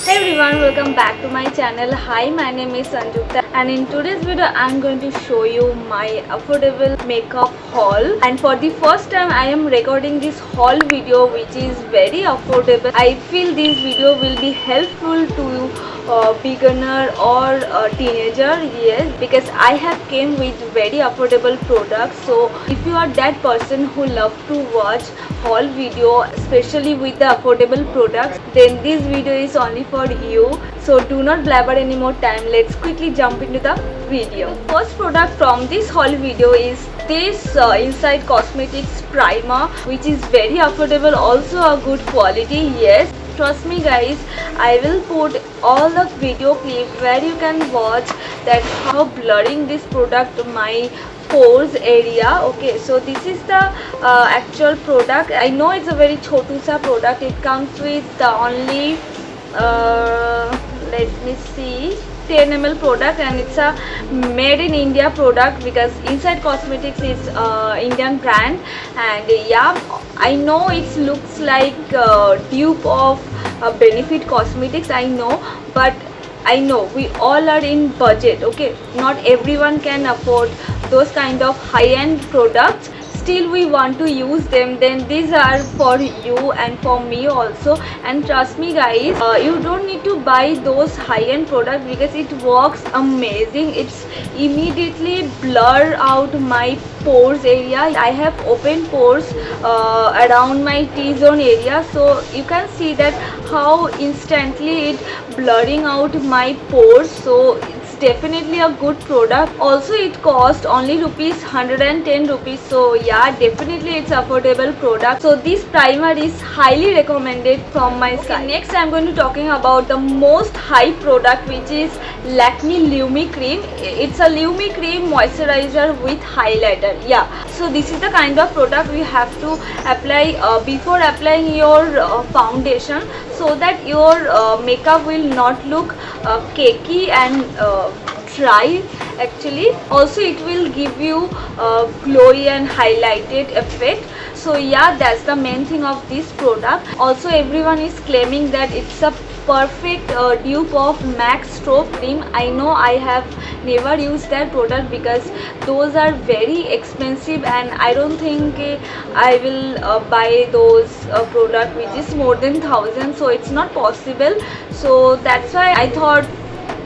Hey everyone, welcome back to my channel. Hi, my name is Sanjukta and in today's video I'm going to show you my affordable makeup haul. And for the first time I am recording this haul video which is very affordable. I feel this video will be helpful to beginner or teenager, yes, because I have came with very affordable products. So if you are that person who love to watch haul video especially with the affordable products, then this video is only for you. So do not blabber any more time, let's quickly jump into the video. The first product from this haul video is this Inside Cosmetics primer, which is very affordable, also a good quality, yes. Trust me guys, I will put all the video clip where you can watch that how blurring this product my pores area. Okay, so this is the actual product. I know it's a very chotu sa product. It comes with the only let me see 10 ml product, and it's a made in India product because Inside Cosmetics is Indian brand. And yeah, I know it looks like dupe of Benefit Cosmetics, I know, but I know we all are in budget. Okay, not everyone can afford those kind of high-end products, still we want to use them, then these are for you and for me also. And trust me guys, you don't need to buy those high-end products because it works amazing. It's immediately blur out my pores area. I have open pores around my T-zone area, so you can see that how instantly it blurring out my pores. So it's definitely a good product. Also it cost only rupees 110 rupees, so yeah, definitely it's affordable product. So this primer is highly recommended from my side. Next I'm going to talking about the most high product, which is Lakme Lumi Cream. It's a Lumi Cream moisturizer with highlighter. Yeah, so this is the kind of product we have to apply before applying your foundation, so that your makeup will not look cakey and dry actually. Also it will give you glowy and highlighted effect. So yeah, that's the main thing of this product. Also everyone is claiming that it's a perfect dupe of MAC Strobe cream. I know I have never used that product because those are very expensive, and I don't think I will buy those product which is more than 1000, so it's not possible. So that's why I thought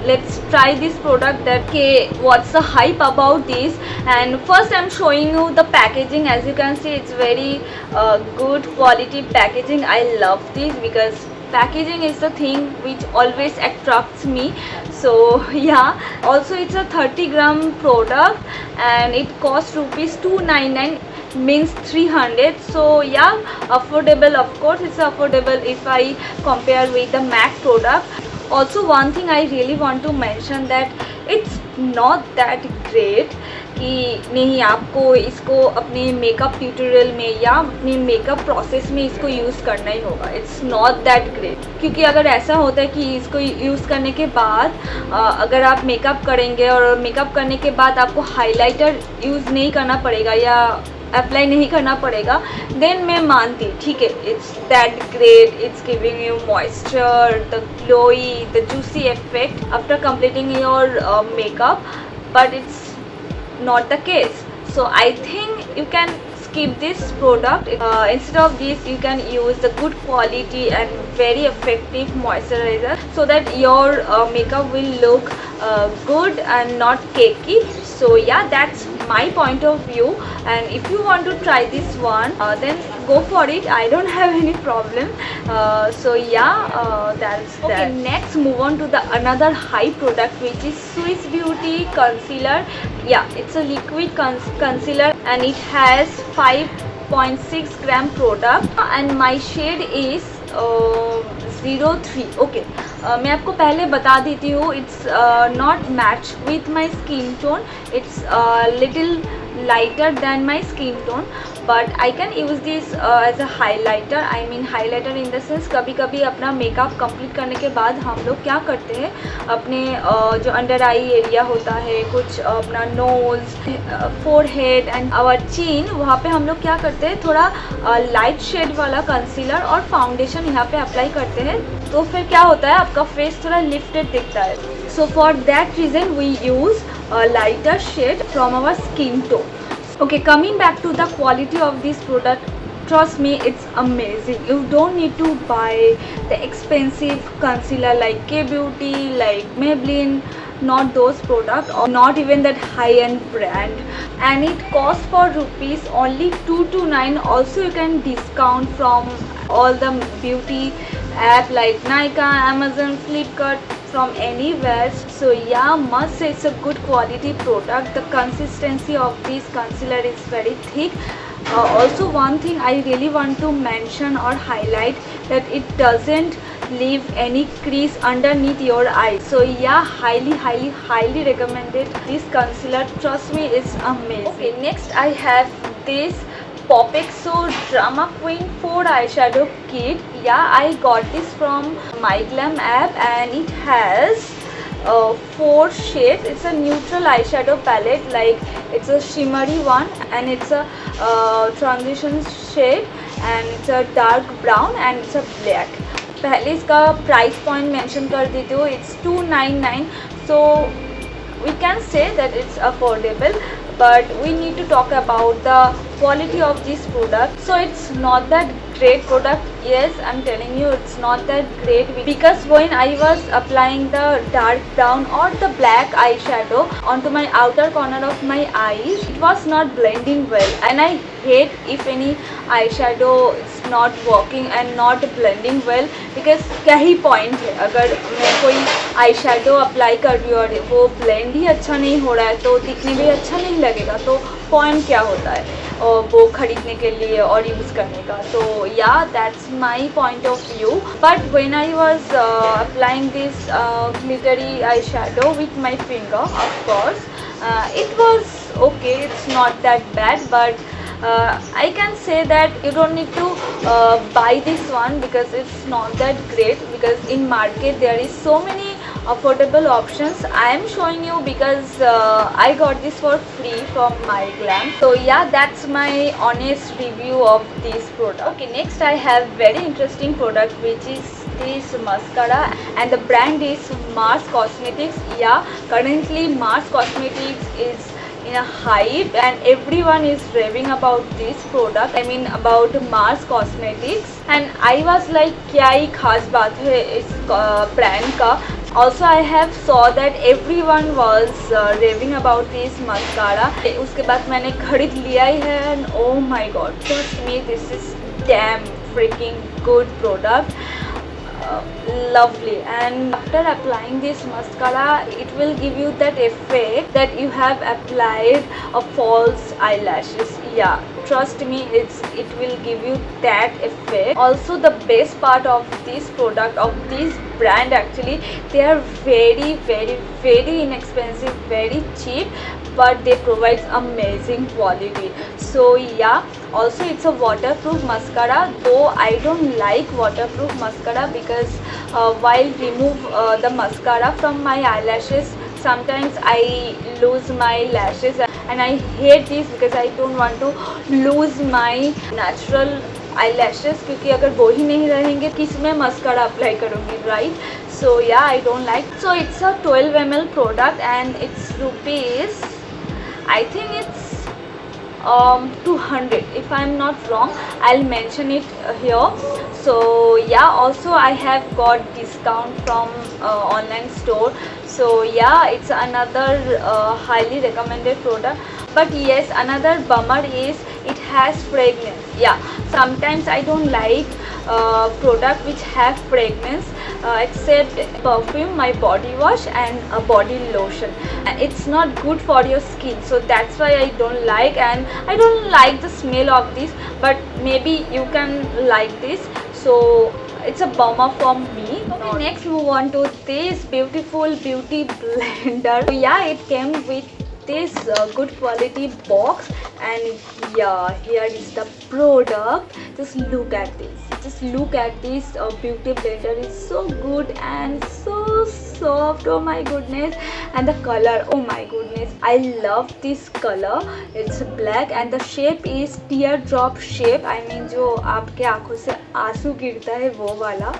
let's try this product. That okay, what's the hype about this? And first I'm showing you the packaging. As you can see, it's very good quality packaging. I love this because packaging is the thing which always attracts me. So yeah, also it's a 30-gram product and it costs rupees 299, means 300. So yeah, affordable. Of course it's affordable if I compare with the MAC product. Also one thing I really want to mention, that it's not that great कि नहीं आपको इसको अपने makeup tutorial में या अपने makeup process में इसको यूज़ करना ही होगा. इट्स नॉट दैट ग्रेट, क्योंकि अगर ऐसा होता है कि इसको यूज़ करने के बाद अगर आप मेकअप करेंगे और मेकअप करने के बाद आपको हाइलाइटर यूज़ नहीं करना पड़ेगा या अप्लाई नहीं करना पड़ेगा, देन मैं मानती ठीक है, it's that great, it's giving you moisture, the glowy, the juicy effect after completing your makeup, but it's not the case. So I think you can skip this product. Instead of this you can use the good quality and very effective moisturizer, so that your makeup will look good and not cakey. So yeah, that's my point of view, and if you want to try this one, then go for it. I don't have any problem. So yeah, that's okay, that. Next move on to the another high product, which is Swiss Beauty concealer. Yeah, it's a liquid concealer and it has 5.6 gram product and my shade is 03. Okay, मैं आपको पहले बता देती हूँ, it's not match with my skin tone. It's little lighter than my skin tone, but I can use this as a highlighter. I mean highlighter in the sense कभी कभी अपना makeup complete करने के बाद हम लोग क्या करते हैं, अपने जो अंडर आई एरिया होता है, कुछ अपना नोज, फोरहेड एंड आवर चिन, वहाँ पे हम लोग क्या करते हैं, थोड़ा लाइट शेड वाला कंसीलर और फाउंडेशन यहाँ पे अप्लाई करते हैं, तो फिर क्या होता है आपका फेस थोड़ा लिफ्टेड दिखता है. So for that reason we use a lighter shade from our skin tone. Okay, coming back to the quality of this product, trust me, it's amazing. You don't need to buy the expensive concealer like K-Beauty, like Maybelline, not those products, or not even that high-end brand, and it costs for rupees only 229. Also you can discount from all the beauty app like Nykaa, Amazon, Flipkart, from anywhere. So yeah, must say it's a good quality product. The consistency of this concealer is very thick. Also one thing I really want to mention or highlight, that it doesn't leave any crease underneath your eyes. So yeah, highly recommended this concealer. Trust me, it's amazing. Okay, next I have this Popexo Drama Queen 4 eyeshadow kit. Yeah, I got this from MyGlam app, and it has 4 shades. It's a neutral eyeshadow palette, like it's a shimmery one, and it's a transition shade, and it's a dark brown, and it's a black. पहले इसका price point mention कर देती हूँ, it's 299. So we can say that it's affordable, but we need to talk about the quality of this product. So it's not that great product. Yes, I'm telling you, it's not that great, because when I was applying the dark brown or the black eyeshadow onto my outer corner of my eyes, it was not blending well, and I hate if any eyeshadow is not working and not blending well, because क्या ही point है, अगर मैं कोई eyeshadow apply कर रही हूँ और वो blend ही अच्छा नहीं हो रहा है, तो दिखने भी अच्छा नहीं लगेगा, तो point क्या होता है और वो खरीदने के लिए और यूज़ करने का. तो yeah, that's my point of view. But when I was applying this glittery eyeshadow with my finger, of course, it was okay, it's not that bad, but I can say that you don't need to buy this one, because it's not that great, because in market there is so many affordable options. I am showing you because I got this for free from MyGlam. So yeah, that's my honest review of this product. Okay, next I have very interesting product, which is this mascara, and the brand is Mars Cosmetics. Yeah, currently Mars Cosmetics is in a hype, and everyone is raving about this product, I mean about Mars Cosmetics, and I was like क्या ही खास बात है इस brand का. Also I have saw that everyone was raving about this mascara. उसके बाद मैंने खरीद लिया ही है, and oh my god, trust me, this is damn freaking good product. Lovely. And after applying this mascara, it will give you that effect that you have applied a false eyelashes. Yeah, trust me, it will give you that effect. Also, the best part of this product, of this brand, actually, they are very inexpensive, very cheap, but they provide amazing quality. So yeah, also it's a waterproof mascara, though I don't like waterproof mascara, because while remove the mascara from my eyelashes, sometimes I lose my lashes, and I hate this, because I don't want to lose my natural eyelashes, क्योंकि अगर वो ही नहीं रहेंगे किस में mascara apply करूँगी, right? So yeah, I don't like. So it's a 12 ml product, and it's rupees, I think it's 200, if I'm not wrong. I'll mention it here. So yeah, also I have got discount from online store. So yeah, it's another highly recommended product. But yes, another bummer is it has fragrance. Yeah, sometimes I don't like product which have fragrance, except perfume, my body wash, and a body lotion. It's not good for your skin, so that's why I don't like, and I don't like the smell of this, but maybe you can like this. So it's a bummer for me. Okay, next move on to this beautiful beauty blender. So yeah, it came with this good quality box, and yeah, here is the product. Just look at this. Just look at this beauty blender. It's so good and so soft. Oh my goodness. And the color, oh my goodness, I love this color. It's black and the shape is teardrop shape. I mean जो आपके आँखों से आंसू गिरता है वो वाला.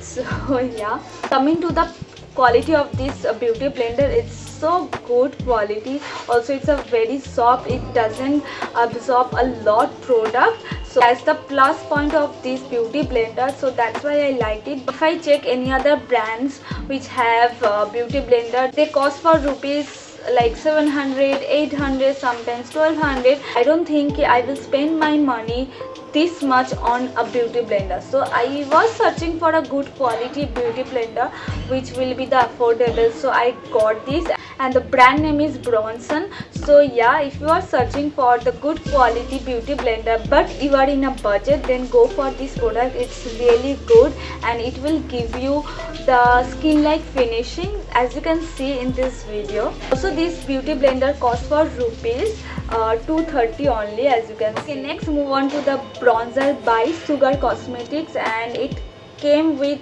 So yeah, coming to the quality of this beauty blender, it's so good quality. Also it's a very soft, it doesn't absorb a lot product, so that's the plus point of this beauty blender, so that's why I liked it. If I check any other brands which have beauty blender, they cost for rupees like 700, 800, sometimes 1200. I don't think I will spend my money this much on a beauty blender. So I was searching for a good quality beauty blender which will be the affordable, so I got this, and the brand name is Bronson. So yeah, if you are searching for the good quality beauty blender but you are in a budget, then go for this product. It's really good and it will give you the skin like finishing, as you can see in this video. Also this beauty blender costs for rupees 230 only, as you can see. Okay, next move on to the bronzer by Sugar Cosmetics, and it came with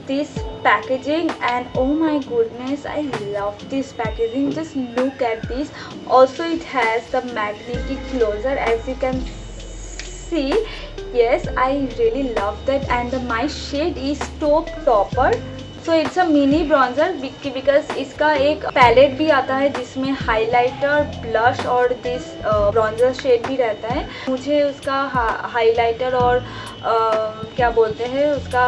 this packaging, and oh my goodness, I love this packaging. Just look at this. Also it has the magnetic closer, as you can see. Yes, I really love that, and my shade is Taupe Topper. So it's a mini bronzer because इसका एक palette भी आता है जिसमें highlighter, blush और this bronzer shade भी रहता है. मुझे उसका हाइलाइटर और क्या बोलते हैं उसका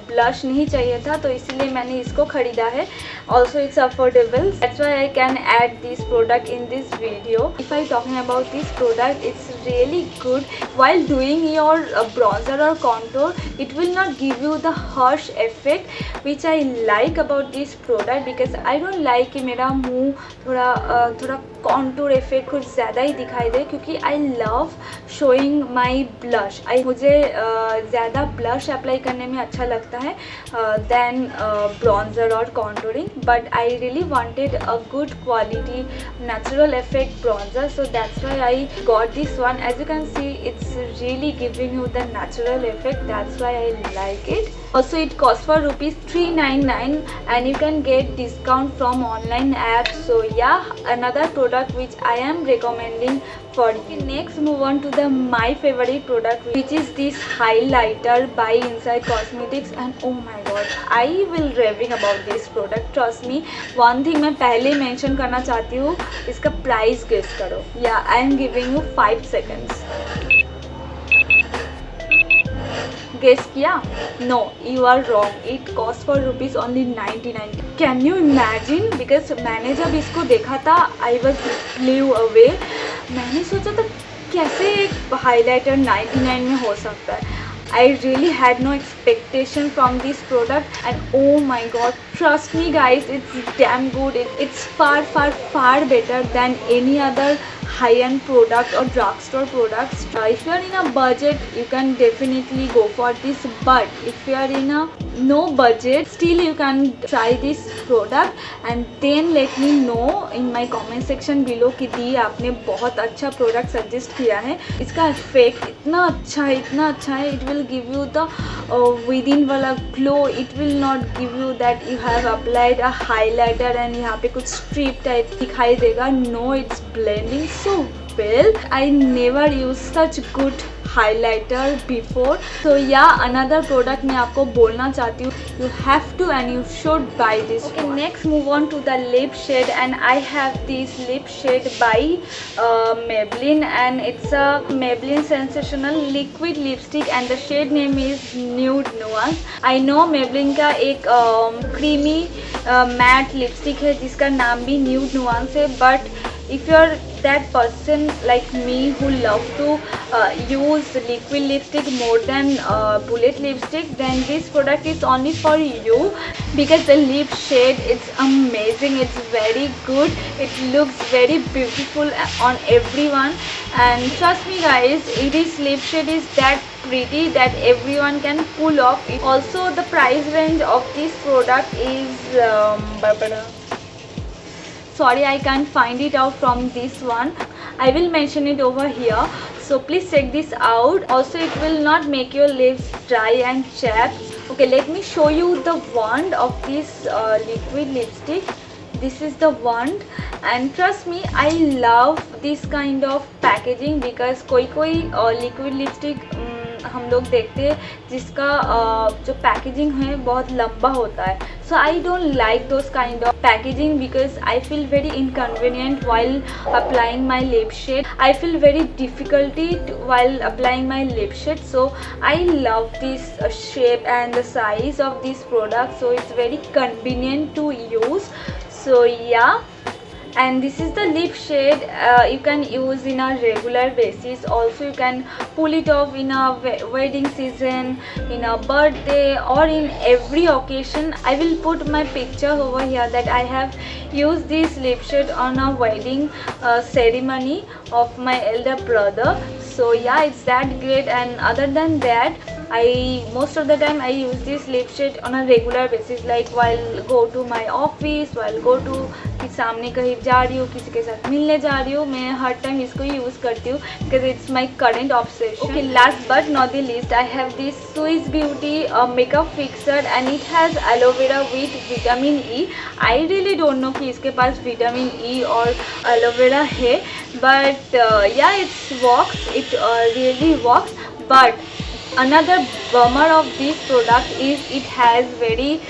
ब्लश नहीं चाहिए था, तो इसलिए मैंने इसको ख़रीदा है. Also it's affordable, that's why I can add this product in this video. If I talking about this product, it's really good. While doing your bronzer or contour, it will not give you the harsh effect, which I like about this product, because I don't like कि मेरा मुंह थोड़ा contour effect कुछ ज़्यादा ही दिखाई दे, क्योंकि I love showing my blush. मुझे ज़्यादा blush apply करने में अच्छा लगता है than bronzer or contouring, but I really wanted a good quality natural effect bronzer, so that's why I got this one. As you can see, it's really giving you the natural effect, that's why I like it. Also it costs for rupees 399 and you can get discount from online apps. So yeah, another product which I am recommending for you. Next move on to the my favorite product, which is this highlighter by Inside Cosmetics, and oh my god, I will raving about this product, trust me. One thing मैं पहले mention करना चाहती हूँ, इसका price guess करो. Yeah, I am giving you 5 seconds. Guess किया? No, you are wrong. It costs for rupees only 99. Can you imagine? Because मैंने जब इसको देखा था, I was blew away. मैंने सोचा था कैसे एक हाइलाइटर 99 में हो सकता है. I really had no expectation from this product, and oh my god, trust me guys, it's damn good. It's far better than any other high-end product or drugstore products. If you are in a budget, you can definitely go for this, but if you are in a no budget, still you can try this product, and then let me know in my comment section below कि दी आपने बहुत अच्छा product suggest किया है. इसका effect इतना अच्छा है, it will give you the within वाला glow. It will not give you that you have applied a highlighter and यहाँ पे कुछ strip type दिखाई देगा. No, it's blending so well. I never used such good highlighter before. So yeah, another product मैं आपको बोलना चाहती हूँ, you have to and you should buy this. Okay, next move on to the lip shade, and I have this lip shade by Maybelline, and it's a Maybelline Sensational Liquid Lipstick, and the shade name is Nude Nuance. I know Maybelline का एक creamy matte lipstick है जिसका नाम भी Nude Nuance है, but if you're that person like me who love to use liquid lipstick more than bullet lipstick, then this product is only for you, because the lip shade is amazing. It's very good, it looks very beautiful on everyone, and trust me guys, this lip shade is that pretty that everyone can pull off it. Also the price range of this product is sorry, I can't find it out from this one. I will mention it over here, so please check this out. Also, it will not make your lips dry and chapped. Okay, let me show you the wand of this liquid lipstick. This is the wand, and trust me, I love this kind of packaging because कोई liquid lipstick हम लोग देखते हैं जिसका जो packaging है बहुत लंबा होता है. So I don't like those kind of packaging because I feel very inconvenient while applying my lip shade. I feel very difficulty while applying my lip shade. So I love this shape and the size of this product. So it's very convenient to use. So yeah. And this is the lip shade you can use in a regular basis. Also you can pull it off in a wedding season, in a birthday, or in every occasion. I will put my picture over here that I have used this lip shade on a wedding ceremony of my elder brother. So yeah, it's that great. And other than that, most of the time I use this lip shade on a regular basis, like while go to my office, while go to कि सामने कहीं जा रही हूँ, किसी के साथ मिलने जा रही हूँ, मैं हर टाइम इसको यूज़ करती हूँ because it's my current obsession. Okay, last but not the least, I have this Swiss Beauty makeup fixer and it has aloe vera with vitamin E. I really don't know कि इसके पास vitamin E और aloe vera है, but yeah, it works. It really works. But another bummer of this product is it has very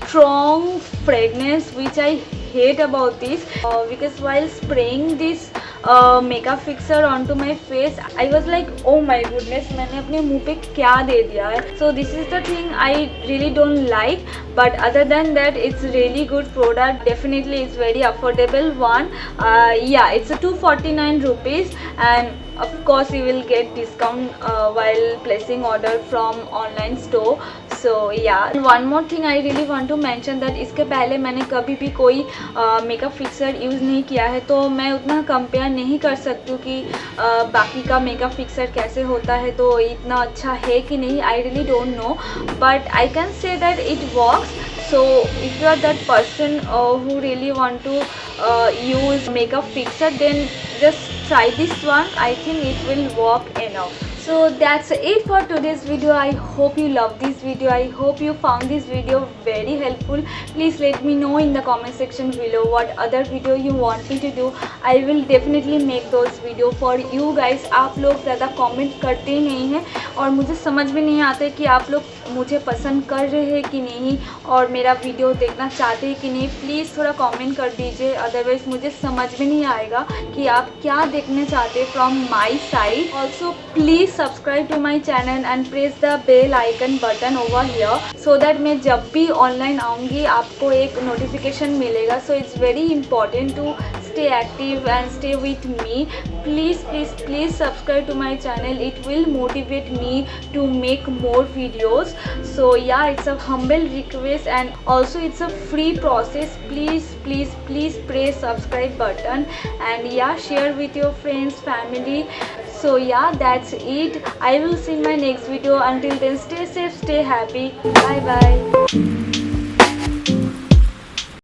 strong fragrance, which I hate about this because while spraying this makeup fixer onto my face, I was like, oh my goodness, मैंने अपने मुंह पे क्या दे दिया है. So this is the thing I really don't like. But other than that, it's really good product. Definitely it's very affordable one. Yeah, it's a 249 rupees, and of course you will get discount while placing order from online store. So yeah, and one more thing I really want to mention that इसके पहले मैंने कभी भी कोई makeup fixer use नहीं किया है, तो मैं उतना कंपेयर नहीं कर सकती हूँ कि बाकी का मेकअप फिक्सर कैसे होता है, तो इतना अच्छा है कि नहीं. I really don't know, but I can say that it works. So if you are that person who really want to use makeup fixer, then just try this one. I think it will work enough. So that's it for today's video. I hope you love this video. I hope you found this video very helpful. Please let me know in the comment section below what other video you want me to do. I will definitely make those video for you guys. आप लोग ज़्यादा comment करते ही नहीं हैं और मुझे समझ में नहीं आता कि आप लोग मुझे पसंद कर रहे हैं कि नहीं और मेरा वीडियो देखना चाहते हैं कि नहीं. प्लीज़ थोड़ा कमेंट कर दीजिए, अदरवाइज़ मुझे समझ में नहीं आएगा कि आप क्या देखना चाहते हैं from my side. Also please subscribe to my channel and press the bell icon button over here so that मैं जब भी ऑनलाइन आऊँगी आपको एक नोटिफिकेशन मिलेगा. So it's very important to stay active and stay with me. Please subscribe to my channel. It will motivate me to make more videos. So yeah, it's a humble request and also it's a free process. Please press subscribe button and yeah, share with your friends, family. So yeah, that's it. I will see you in my next video. Until then, stay safe, stay happy. Bye bye.